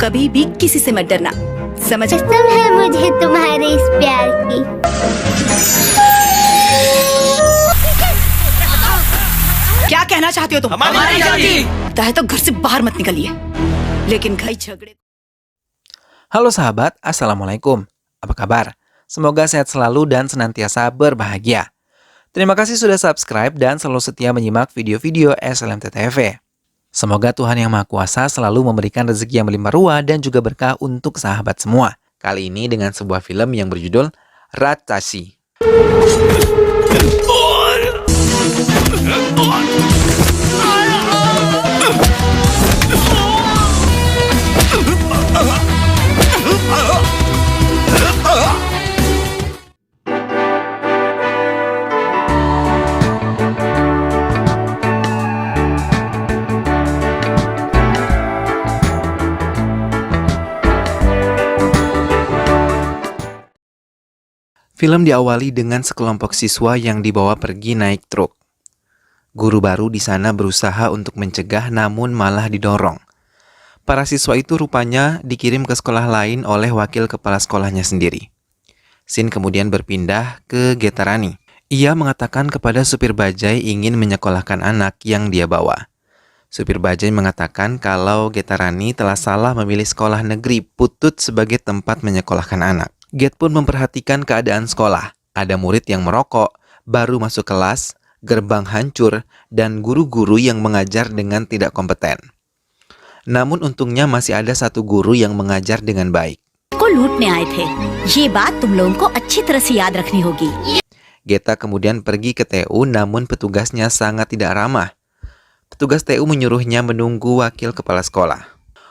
कभी भी किसी से मत डरना, समझ? कसम है मुझे तुम्हारे इस प्यार की। क्या कहना चाहती हो तुम? हमारी जाति। लगता है तो घर से बाहर मत निकलिए, लेकिन घर झगड़े। Halo sahabat, Assalamualaikum. Apa kabar? Semoga sehat selalu dan senantiasa berbahagia. Terima kasih sudah subscribe dan selalu setia menyimak video-video SLMT TV. Semoga Tuhan Yang Maha Kuasa selalu memberikan rezeki yang melimpah ruah dan juga berkah untuk sahabat semua. Kali ini dengan sebuah film yang berjudul Ratchasi. Film diawali dengan sekelompok siswa yang dibawa pergi naik truk. Guru baru di sana berusaha untuk mencegah namun malah didorong. Para siswa itu rupanya dikirim ke sekolah lain oleh wakil kepala sekolahnya sendiri. Scene kemudian berpindah ke Getarani. Ia mengatakan kepada supir bajai ingin menyekolahkan anak yang dia bawa. Supir bajai mengatakan kalau Getarani telah salah memilih sekolah negeri Putut sebagai tempat menyekolahkan anak. Get pun memperhatikan keadaan sekolah. Ada murid yang merokok, baru masuk kelas, gerbang hancur, dan guru-guru yang mengajar dengan tidak kompeten. Namun untungnya masih ada satu guru yang mengajar dengan baik. को लूटने आए थे। ये बात तुम लोगों को अच्छी तरह से याद रखनी होगी। Geta kemudian pergi ke TU namun petugasnya sangat tidak ramah. Petugas TU menyuruhnya menunggu wakil kepala sekolah.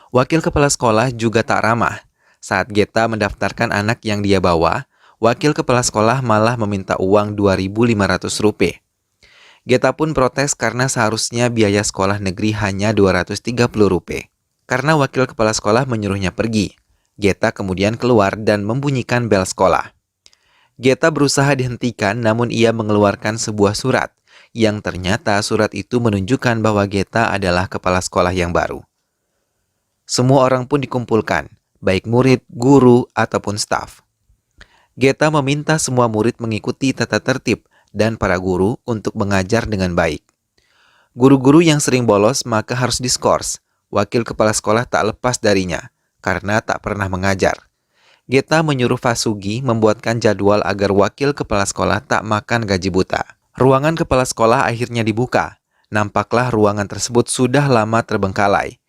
Wakil kepala sekolah juga tak ramah. Saat Geta mendaftarkan anak yang dia bawa, wakil kepala sekolah malah meminta uang Rp2.500. Geta pun protes karena seharusnya biaya sekolah negeri hanya Rp230. Karena wakil kepala sekolah menyuruhnya pergi, Geta kemudian keluar dan membunyikan bel sekolah. Geta berusaha dihentikan namun ia mengeluarkan sebuah surat, yang ternyata surat itu menunjukkan bahwa Geta adalah kepala sekolah yang baru. Semua orang pun dikumpulkan, baik murid, guru, ataupun staf. Geta meminta semua murid mengikuti tata tertib dan para guru untuk mengajar dengan baik. Guru-guru yang sering bolos maka harus diskors. Wakil kepala sekolah tak lepas darinya, karena tak pernah mengajar. Geta menyuruh Vasugi membuatkan jadwal agar wakil kepala sekolah tak makan gaji buta. Ruangan kepala sekolah akhirnya dibuka. Nampaklah ruangan tersebut sudah lama terbengkalai.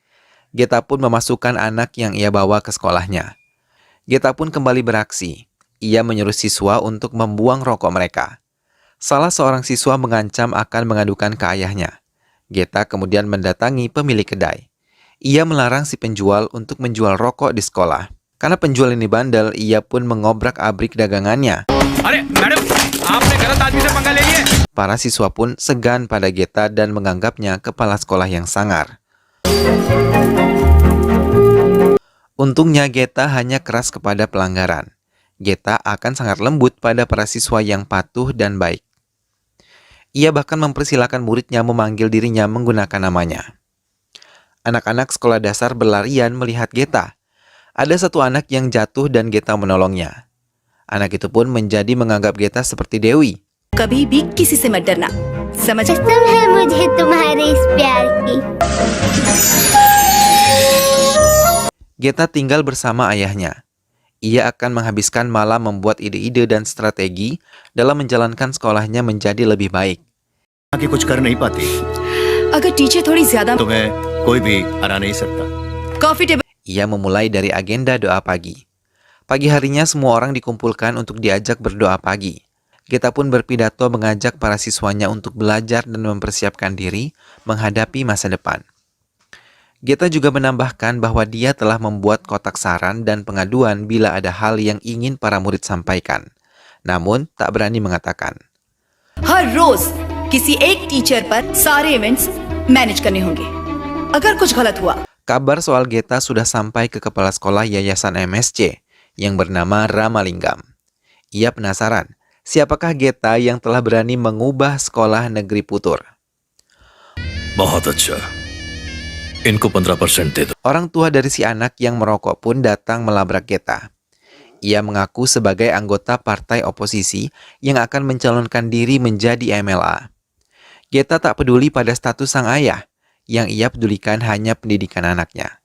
Geta pun memasukkan anak yang ia bawa ke sekolahnya. Geta pun kembali beraksi. Ia menyuruh siswa untuk membuang rokok mereka. Salah seorang siswa mengancam akan mengadukan ke ayahnya. Geta kemudian mendatangi pemilik kedai. Ia melarang si penjual untuk menjual rokok di sekolah. Karena penjual ini bandel, ia pun mengobrak-abrik dagangannya. Para siswa pun segan pada Geta dan menganggapnya kepala sekolah yang sangar. Untungnya Geta hanya keras kepada pelanggaran. Geta akan sangat lembut pada para siswa yang patuh dan baik. Ia bahkan mempersilahkan muridnya memanggil dirinya menggunakan namanya. Anak-anak sekolah dasar berlarian melihat Geta. Ada satu anak yang jatuh dan Geta menolongnya. Anak itu pun menjadi menganggap Geta seperti Dewi. कभी भी किसी से मत डरना, समझ? कसम है मुझे तुम्हारे इस प्यार की। Geta tinggal bersama ayahnya. Ia akan menghabiskan malam membuat ide-ide dan strategi dalam menjalankan sekolahnya menjadi lebih baik. आगे कुछ कर नहीं पाती अगर टीचर थोड़ी ज्यादा तुम्हें कोई भी हरा नहीं सकता। Coffee table. Ia memulai dari agenda doa pagi. Pagi harinya semua orang dikumpulkan untuk diajak berdoa pagi. Geta pun berpidato mengajak para siswanya untuk belajar dan mempersiapkan diri menghadapi masa depan. Geta juga menambahkan bahwa dia telah membuat kotak saran dan pengaduan bila ada hal yang ingin para murid sampaikan. Namun, tak berani mengatakan. हर रोज किसी एक टीचर पर सारे events manage करने होंगे। अगर कुछ गलत हुआ। Kabar soal Geta sudah sampai ke kepala sekolah Yayasan MSC yang bernama Ramalingam. Ia penasaran, siapakah Geta yang telah berani mengubah sekolah negeri Putur? बहुत अच्छा इनको 15% दे दो। Orang tua dari si anak yang merokok pun datang melabrak Geta. Ia mengaku sebagai anggota partai oposisi yang akan mencalonkan diri menjadi MLA. Geta tak peduli pada status sang ayah, yang ia pedulikan hanya pendidikan anaknya.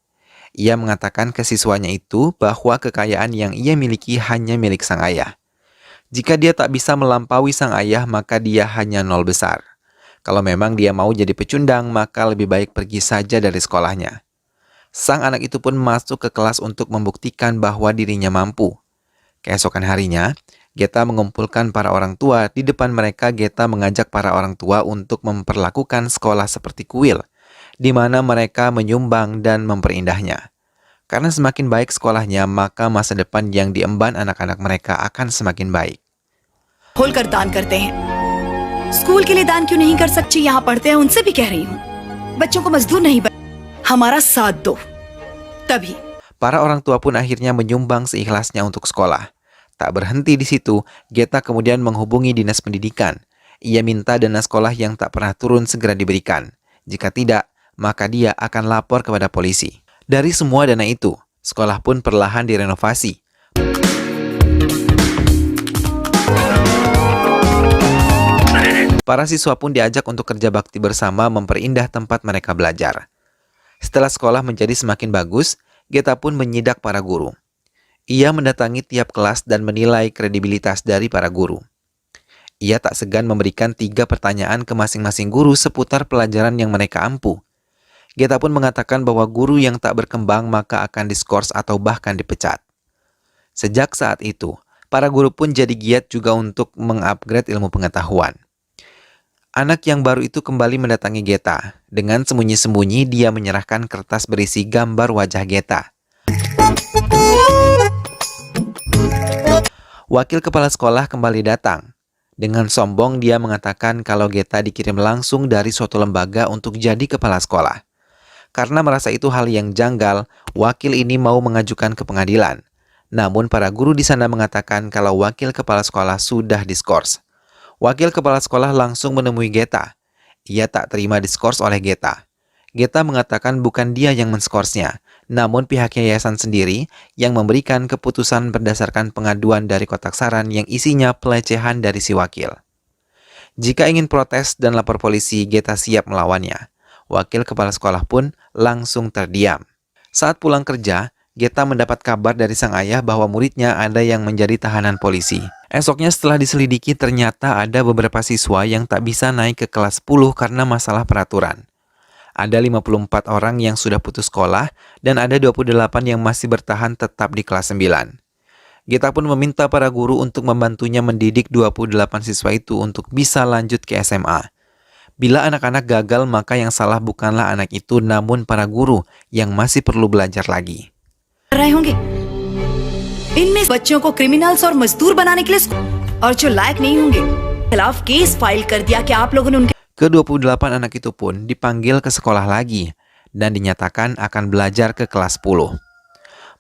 Ia mengatakan ke siswanya itu bahwa kekayaan yang ia miliki hanya milik sang ayah. Jika dia tak bisa melampaui sang ayah, maka dia hanya nol besar. Kalau memang dia mau jadi pecundang, maka lebih baik pergi saja dari sekolahnya. Sang anak itu pun masuk ke kelas untuk membuktikan bahwa dirinya mampu. Keesokan harinya, Geta mengumpulkan para orang tua. Di depan mereka, Geta mengajak para orang tua untuk memperlakukan sekolah seperti kuil, di mana mereka menyumbang dan memperindahnya. Karena semakin baik sekolahnya, maka masa depan yang diemban anak-anak mereka akan semakin baik. खोलकर दान करते हैं। स्कूल के लिए दान क्यों नहीं कर सकती? यहाँ पढ़ते हैं उनसे भी कह रही हूँ, बच्चों को मजदूर नहीं हमारा साथ दो। तभी Para orang tua pun akhirnya menyumbang seikhlasnya untuk sekolah. Tak berhenti di situ, Geta kemudian menghubungi dinas pendidikan. Ia minta dana sekolah yang tak pernah turun segera diberikan. Jika tidak, maka dia akan lapor kepada polisi. Dari semua dana itu, sekolah pun perlahan direnovasi. Para siswa pun diajak untuk kerja bakti bersama memperindah tempat mereka belajar. Setelah sekolah menjadi semakin bagus, Geta pun menyidak para guru. Ia mendatangi tiap kelas dan menilai kredibilitas dari para guru. Ia tak segan memberikan 3 pertanyaan ke masing-masing guru seputar pelajaran yang mereka ampu. Geta pun mengatakan bahwa guru yang tak berkembang maka akan diskors atau bahkan dipecat. Sejak saat itu, para guru pun jadi giat juga untuk mengupgrade ilmu pengetahuan. Anak yang baru itu kembali mendatangi Geta. Dengan sembunyi-sembunyi dia menyerahkan kertas berisi gambar wajah Geta. Wakil kepala sekolah kembali datang. Dengan sombong dia mengatakan kalau Geta dikirim langsung dari suatu lembaga untuk jadi kepala sekolah. Karena merasa itu hal yang janggal, wakil ini mau mengajukan ke pengadilan. Namun para guru di sana mengatakan kalau wakil kepala sekolah sudah diskors. Wakil kepala sekolah langsung menemui Geta. Ia tak terima diskors oleh Geta. Geta mengatakan bukan dia yang menskorsnya, namun pihak yayasan sendiri yang memberikan keputusan berdasarkan pengaduan dari kotak saran yang isinya pelecehan dari si wakil. Jika ingin protes dan lapor polisi, Geta siap melawannya. Wakil kepala sekolah pun langsung terdiam. Saat pulang kerja, Geta mendapat kabar dari sang ayah bahwa muridnya ada yang menjadi tahanan polisi. Esoknya setelah diselidiki ternyata ada beberapa siswa yang tak bisa naik ke kelas 10 karena masalah peraturan. Ada 54 orang yang sudah putus sekolah dan ada 28 yang masih bertahan tetap di kelas 9. Geta pun meminta para guru untuk membantunya mendidik 28 siswa itu untuk bisa lanjut ke SMA. Bila anak-anak gagal maka yang salah bukanlah anak itu namun para guru yang masih perlu belajar lagi. रहे होंगे इनमें बच्चों को क्रिमिनल्स और मजदूर बनाने के लिए और जो लायक नहीं होंगे खिलाफ केस फाइल कर दिया कि आप लोगों ने उनके Ke-28 anak itu pun dipanggil ke sekolah lagi dan dinyatakan akan belajar ke kelas 10.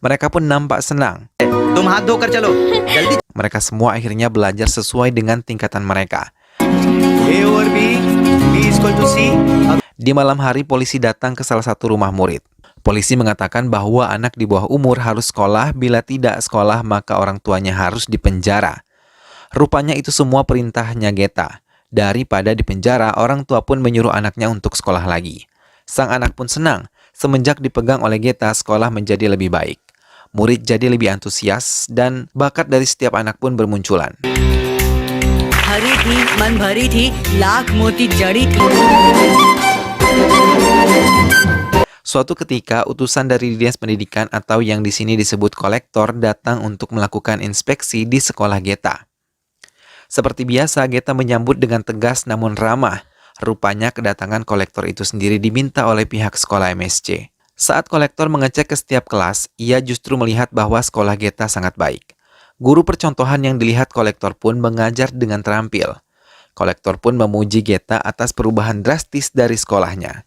Mereka pun nampak senang. तुम हाथ धोकर चलो जल्दी। Mereka semua akhirnya belajar sesuai dengan tingkatan mereka. A over B, B is equal to C. Di malam hari polisi datang ke salah satu rumah murid. Polisi mengatakan bahwa anak di bawah umur harus sekolah, bila tidak sekolah maka orang tuanya harus dipenjara. Rupanya itu semua perintahnya Geta. Daripada dipenjara, orang tua pun menyuruh anaknya untuk sekolah lagi. Sang anak pun senang, semenjak dipegang oleh Geta, sekolah menjadi lebih baik. Murid jadi lebih antusias dan bakat dari setiap anak pun bermunculan. हरी थी मन भरी थी लाख मोती जड़ी थी। Suatu ketika, utusan dari Dinas Pendidikan atau yang di sini disebut kolektor datang untuk melakukan inspeksi di sekolah Geta. Seperti biasa, Geta menyambut dengan tegas namun ramah. Rupanya kedatangan kolektor itu sendiri diminta oleh pihak sekolah MSC. Saat kolektor mengecek ke setiap kelas, ia justru melihat bahwa sekolah Geta sangat baik. Guru percontohan yang dilihat kolektor pun mengajar dengan terampil. Kolektor pun memuji Geta atas perubahan drastis dari sekolahnya.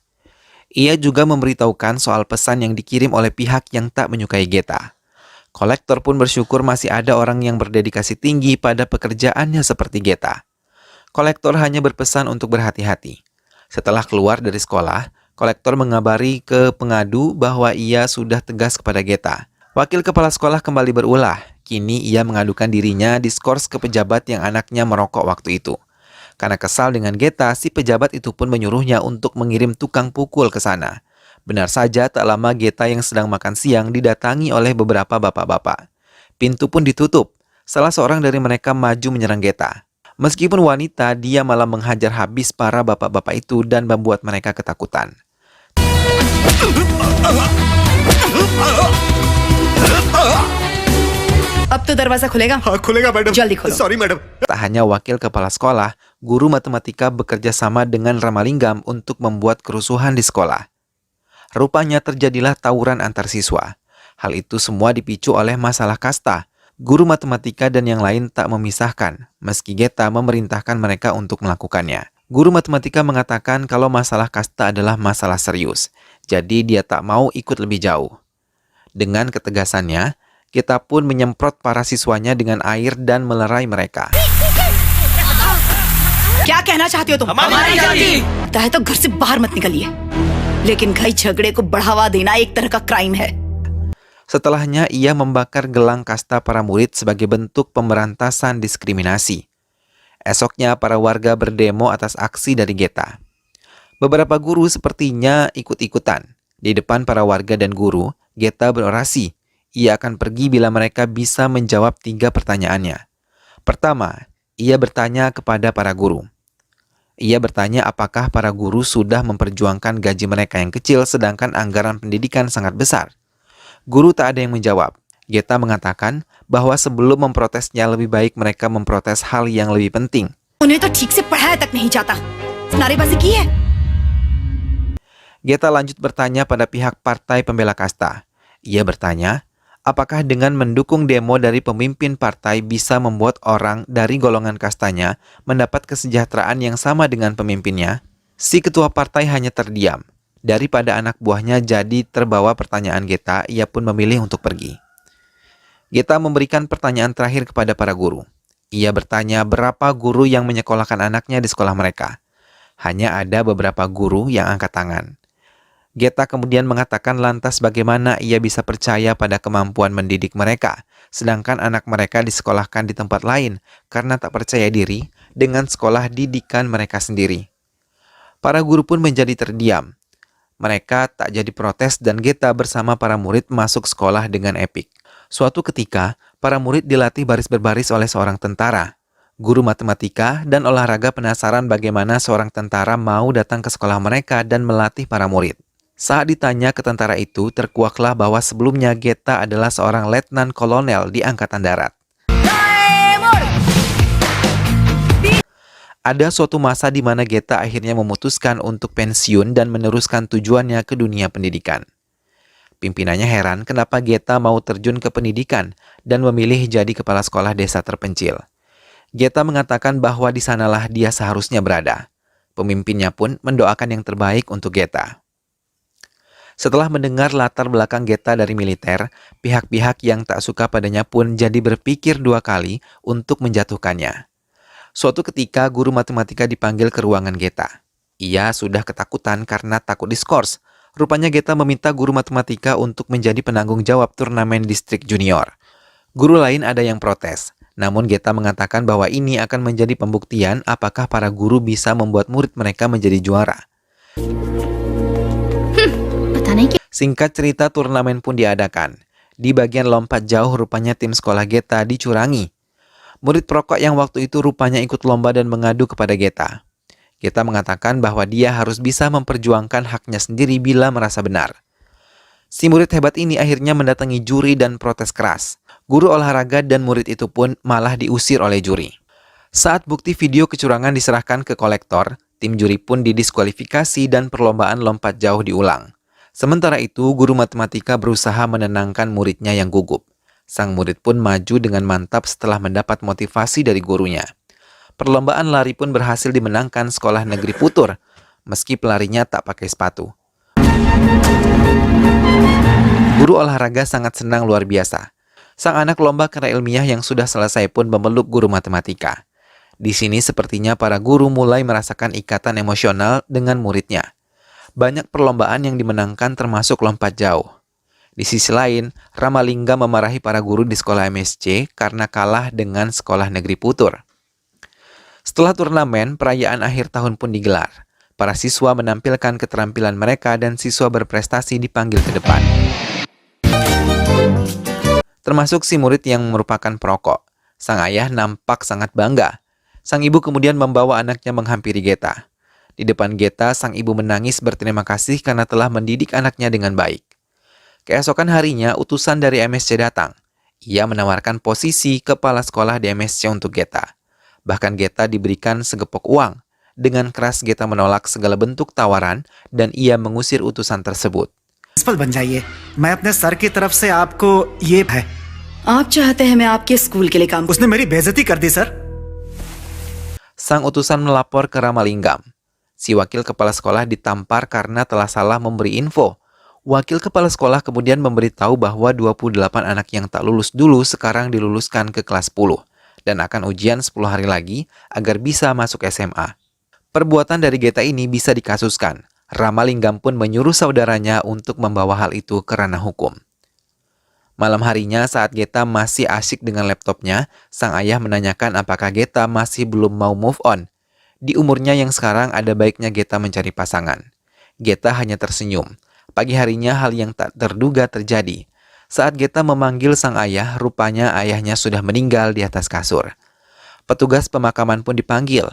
Ia juga memberitahukan soal pesan yang dikirim oleh pihak yang tak menyukai Geta. Kolektor pun bersyukur masih ada orang yang berdedikasi tinggi pada pekerjaannya seperti Geta. Kolektor hanya berpesan untuk berhati-hati. Setelah keluar dari sekolah, Kolektor mengabari ke pengadu bahwa ia sudah tegas kepada Geta. Wakil kepala sekolah kembali berulah. Kini ia mengadukan dirinya diskors ke pejabat yang anaknya merokok waktu itu. Karena kesal dengan Geta, si pejabat itu pun menyuruhnya untuk mengirim tukang pukul ke sana. Benar saja, tak lama Geta yang sedang makan siang didatangi oleh beberapa bapak-bapak. Pintu pun ditutup. Salah seorang dari mereka maju menyerang Geta. Meskipun wanita, dia malah menghajar habis para bapak-bapak itu dan membuat mereka ketakutan. अब तो दरवाजा खुलेगा हाँ खुलेगा मैडम जल्दी खोलो sorry madam Tak hanya wakil kepala sekolah, guru matematika bekerja sama dengan Ramalingam untuk membuat kerusuhan di sekolah. Rupanya terjadilah tawuran antar siswa. Hal itu semua dipicu oleh masalah kasta. Guru matematika dan yang lain tak memisahkan, meski Geta memerintahkan mereka untuk melakukannya. Guru matematika mengatakan kalau masalah kasta adalah masalah serius, jadi dia tak mau ikut lebih jauh. Dengan ketegasannya, Geta pun menyemprot para siswanya dengan air dan melerai mereka. क्या कहना चाहती हो तुम? हमारी जाति लगता है तो घर से बाहर मत निकलिए लेकिन घर झगड़े को बढ़ावा देना एक तरह का क्राइम है Setelahnya, ia membakar gelang kasta para murid sebagai bentuk pemberantasan diskriminasi. Esoknya, para warga berdemo atas aksi dari Geta. Beberapa guru sepertinya ikut-ikutan. Di depan para warga dan guru, Geta berorasi. Ia akan pergi bila mereka bisa menjawab 3 pertanyaannya. Pertama, ia bertanya kepada para guru. Ia bertanya apakah para guru sudah memperjuangkan gaji mereka yang kecil sedangkan anggaran pendidikan sangat besar. Guru tak ada yang menjawab. Geta mengatakan bahwa sebelum memprotesnya lebih baik mereka memprotes hal yang lebih penting. उन्हें तो ठीक से पढ़ाया तक नहीं जाता नारेबाजी की है Geta lanjut bertanya pada pihak Partai Pembela Kasta. Ia bertanya, apakah dengan mendukung demo dari pemimpin partai bisa membuat orang dari golongan kastanya mendapat kesejahteraan yang sama dengan pemimpinnya? Si ketua partai hanya terdiam. Daripada anak buahnya jadi terbawa pertanyaan Geta, ia pun memilih untuk pergi. Geta memberikan pertanyaan terakhir kepada para guru. Ia bertanya berapa guru yang menyekolahkan anaknya di sekolah mereka. Hanya ada beberapa guru yang angkat tangan. Geta kemudian mengatakan lantas bagaimana ia bisa percaya pada kemampuan mendidik mereka, sedangkan anak mereka disekolahkan di tempat lain karena tak percaya diri dengan sekolah didikan mereka sendiri. Para guru pun menjadi terdiam. Mereka tak jadi protes dan Geta bersama para murid masuk sekolah dengan epik. Suatu ketika, para murid dilatih baris berbaris oleh seorang tentara. Guru matematika dan olahraga penasaran bagaimana seorang tentara mau datang ke sekolah mereka dan melatih para murid. Saat ditanya ke tentara itu, terkuaklah bahwa sebelumnya Geta adalah seorang letnan kolonel di Angkatan Darat. Ada suatu masa di mana Geta akhirnya memutuskan untuk pensiun dan meneruskan tujuannya ke dunia pendidikan. Pimpinannya heran kenapa Geta mau terjun ke pendidikan dan memilih jadi kepala sekolah desa terpencil. Geta mengatakan bahwa di sanalah dia seharusnya berada. Pemimpinnya pun mendoakan yang terbaik untuk Geta. Setelah mendengar latar belakang Geta dari militer, pihak-pihak yang tak suka padanya pun jadi berpikir 2 kali untuk menjatuhkannya. Suatu ketika guru matematika dipanggil ke ruangan Geta. Ia sudah ketakutan karena takut diskors. Rupanya Geta meminta guru matematika untuk menjadi penanggung jawab turnamen distrik junior. Guru lain ada yang protes. Namun Geta mengatakan bahwa ini akan menjadi pembuktian apakah para guru bisa membuat murid mereka menjadi juara. Singkat cerita, turnamen pun diadakan. Di bagian lompat jauh rupanya tim sekolah Geta dicurangi. Murid perokok yang waktu itu rupanya ikut lomba dan mengadu kepada Geta. Geta mengatakan bahwa dia harus bisa memperjuangkan haknya sendiri bila merasa benar. Si murid hebat ini akhirnya mendatangi juri dan protes keras. Guru olahraga dan murid itu pun malah diusir oleh juri. Saat bukti video kecurangan diserahkan ke kolektor, tim juri pun didiskualifikasi dan perlombaan lompat jauh diulang. Sementara itu, guru matematika berusaha menenangkan muridnya yang gugup. Sang murid pun maju dengan mantap setelah mendapat motivasi dari gurunya. Perlombaan lari pun berhasil dimenangkan sekolah negeri Putur, meski pelarinya tak pakai sepatu. Guru olahraga sangat senang luar biasa. Sang anak lomba karya ilmiah yang sudah selesai pun memeluk guru matematika. Di sini sepertinya para guru mulai merasakan ikatan emosional dengan muridnya. Banyak perlombaan yang dimenangkan termasuk lompat jauh. Di sisi lain, Ramalingam memarahi para guru di sekolah MSC karena kalah dengan sekolah negeri Putur. Setelah turnamen, perayaan akhir tahun pun digelar. Para siswa menampilkan keterampilan mereka dan siswa berprestasi dipanggil ke depan. Termasuk si murid yang merupakan perokok. Sang ayah nampak sangat bangga. Sang ibu kemudian membawa anaknya menghampiri Geta. Di depan Geta, sang ibu menangis berterima kasih karena telah mendidik anaknya dengan baik. Keesokan harinya, utusan dari MSC datang. Ia menawarkan posisi kepala sekolah di MSC untuk Geta. Bahkan Geta diberikan segepok uang. Dengan keras Geta menolak segala bentuk tawaran dan ia mengusir utusan tersebut. Principal बन जाइए। मैं अपने सर की तरफ से आपको ये है। आप चाहते हैं मैं आपके स्कूल के लिए काम उसने मेरी बेइज्जती कर दी sir. Sang utusan melapor ke Ramalingam. Si wakil kepala sekolah ditampar karena telah salah memberi info. Wakil kepala sekolah kemudian memberitahu bahwa 28 anak yang tak lulus dulu sekarang diluluskan ke kelas 10 dan akan ujian 10 hari lagi agar bisa masuk SMA. Perbuatan dari Geta ini bisa dikasuskan. Ramalingam pun menyuruh saudaranya untuk membawa hal itu ke ranah hukum. Malam harinya saat Geta masih asyik dengan laptopnya, sang ayah menanyakan apakah Geta masih belum mau move on. Di umurnya yang sekarang ada baiknya Geta mencari pasangan. Geta hanya tersenyum. Pagi harinya hal yang tak terduga terjadi. Saat Geta memanggil sang ayah, rupanya ayahnya sudah meninggal di atas kasur. Petugas pemakaman pun dipanggil.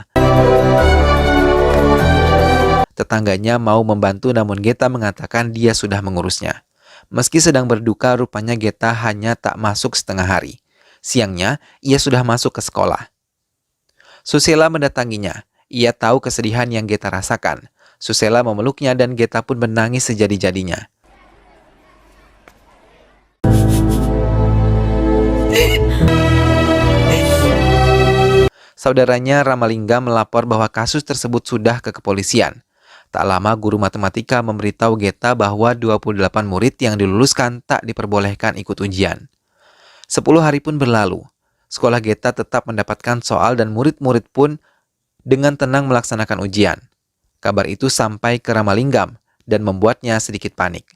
Tetangganya mau membantu namun Geta mengatakan dia sudah mengurusnya. Meski sedang berduka, rupanya Geta hanya tak masuk setengah hari. Siangnya, ia sudah masuk ke sekolah. Susela mendatanginya. Ia tahu kesedihan yang Geta rasakan. Susela memeluknya dan Geta pun menangis sejadi-jadinya. Saudaranya Ramalingam melapor bahwa kasus tersebut sudah ke kepolisian. Tak lama guru matematika memberitahu Geta bahwa 28 murid yang diluluskan tak diperbolehkan ikut ujian. 10 hari pun berlalu. Sekolah Geta tetap mendapatkan soal dan murid-murid pun dengan tenang melaksanakan ujian. Kabar itu sampai ke Ramalingam dan membuatnya sedikit panik.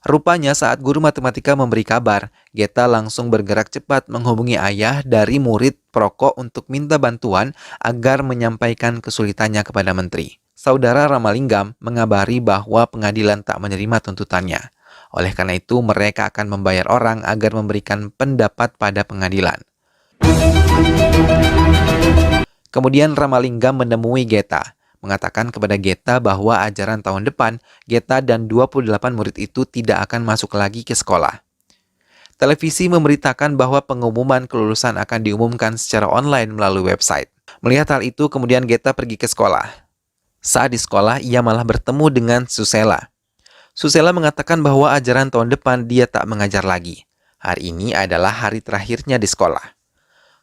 Rupanya saat guru matematika memberi kabar, Geta langsung bergerak cepat menghubungi ayah dari murid perokok untuk minta bantuan agar menyampaikan kesulitannya kepada menteri. Saudara Ramalingam mengabari bahwa pengadilan tak menerima tuntutannya. Oleh karena itu, mereka akan membayar orang agar memberikan pendapat pada pengadilan. Kemudian Ramalingam menemui Geta, mengatakan kepada Geta bahwa ajaran tahun depan, Geta dan 28 murid itu tidak akan masuk lagi ke sekolah. Televisi memberitakan bahwa pengumuman kelulusan akan diumumkan secara online melalui website. Melihat hal itu, kemudian Geta pergi ke sekolah. Saat di sekolah, ia malah bertemu dengan Susela. Susela mengatakan bahwa ajaran tahun depan dia tak mengajar lagi. Hari ini adalah hari terakhirnya di sekolah.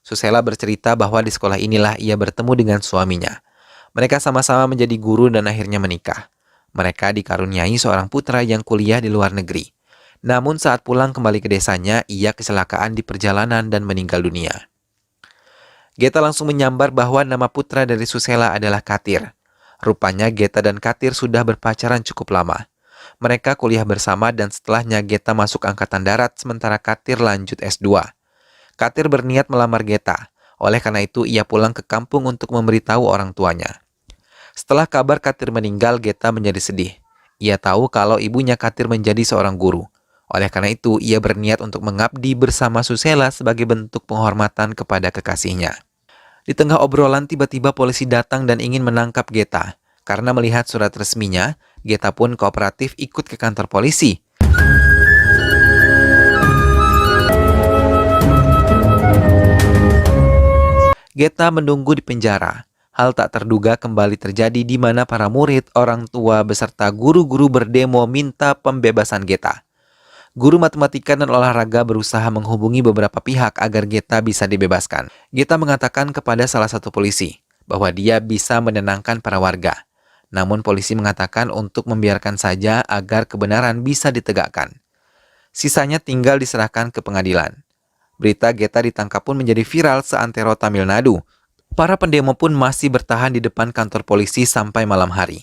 Susela bercerita bahwa di sekolah inilah ia bertemu dengan suaminya. Mereka sama-sama menjadi guru dan akhirnya menikah. Mereka dikaruniai seorang putra yang kuliah di luar negeri. Namun saat pulang kembali ke desanya, ia kecelakaan di perjalanan dan meninggal dunia. Geta langsung menyambar bahwa nama putra dari Susela adalah Katir. Rupanya Geta dan Katir sudah berpacaran cukup lama. Mereka kuliah bersama dan setelahnya Geta masuk angkatan darat sementara Katir lanjut S2. Katir berniat melamar Geta. Oleh karena itu, ia pulang ke kampung untuk memberitahu orang tuanya. Setelah kabar Katir meninggal, Geta menjadi sedih. Ia tahu kalau ibunya Katir menjadi seorang guru. Oleh karena itu, ia berniat untuk mengabdi bersama Susela sebagai bentuk penghormatan kepada kekasihnya. Di tengah obrolan, tiba-tiba polisi datang dan ingin menangkap Geta. Karena melihat surat resminya, Geta pun kooperatif ikut ke kantor polisi. Geta menunggu di penjara. Hal tak terduga kembali terjadi di mana para murid, orang tua, beserta guru-guru berdemo minta pembebasan Geta. Guru matematika dan olahraga berusaha menghubungi beberapa pihak agar Geta bisa dibebaskan. Geta mengatakan kepada salah satu polisi bahwa dia bisa menenangkan para warga. Namun polisi mengatakan untuk membiarkan saja agar kebenaran bisa ditegakkan. Sisanya tinggal diserahkan ke pengadilan. Berita Geta ditangkap pun menjadi viral seantero Tamil Nadu. Para pendemo pun masih bertahan di depan kantor polisi sampai malam hari.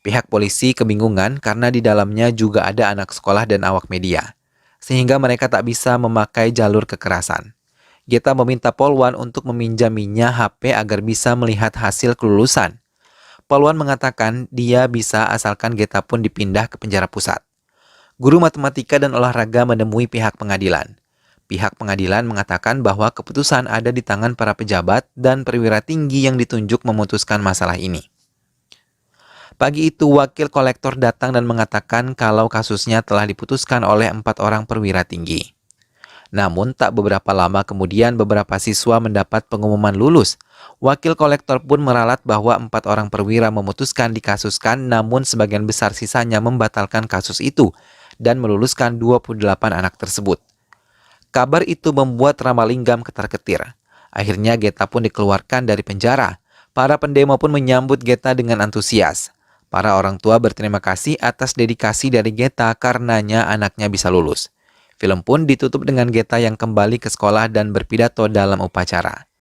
Pihak polisi kebingungan karena di dalamnya juga ada anak sekolah dan awak media, sehingga mereka tak bisa memakai jalur kekerasan. Geta meminta Polwan untuk meminjaminya HP agar bisa melihat hasil kelulusan. Polwan mengatakan dia bisa asalkan Geta pun dipindah ke penjara pusat. Guru matematika dan olahraga menemui pihak pengadilan. Pihak pengadilan mengatakan bahwa keputusan ada di tangan para pejabat dan perwira tinggi yang ditunjuk memutuskan masalah ini. Pagi itu, wakil kolektor datang dan mengatakan kalau kasusnya telah diputuskan oleh 4 orang perwira tinggi. Namun, tak beberapa lama kemudian beberapa siswa mendapat pengumuman lulus. Wakil kolektor pun meralat bahwa 4 orang perwira memutuskan dikasuskan, namun sebagian besar sisanya membatalkan kasus itu dan meluluskan 28 anak tersebut. Kabar itu membuat Ramalingam ketar-ketir. Akhirnya Geta pun dikeluarkan dari penjara. Para pendemo pun menyambut Geta dengan antusias. Para orang tua berterima kasih atas dedikasi dari Geta karenanya anaknya bisa lulus. Film pun ditutup dengan Geta yang kembali ke sekolah dan berpidato dalam upacara.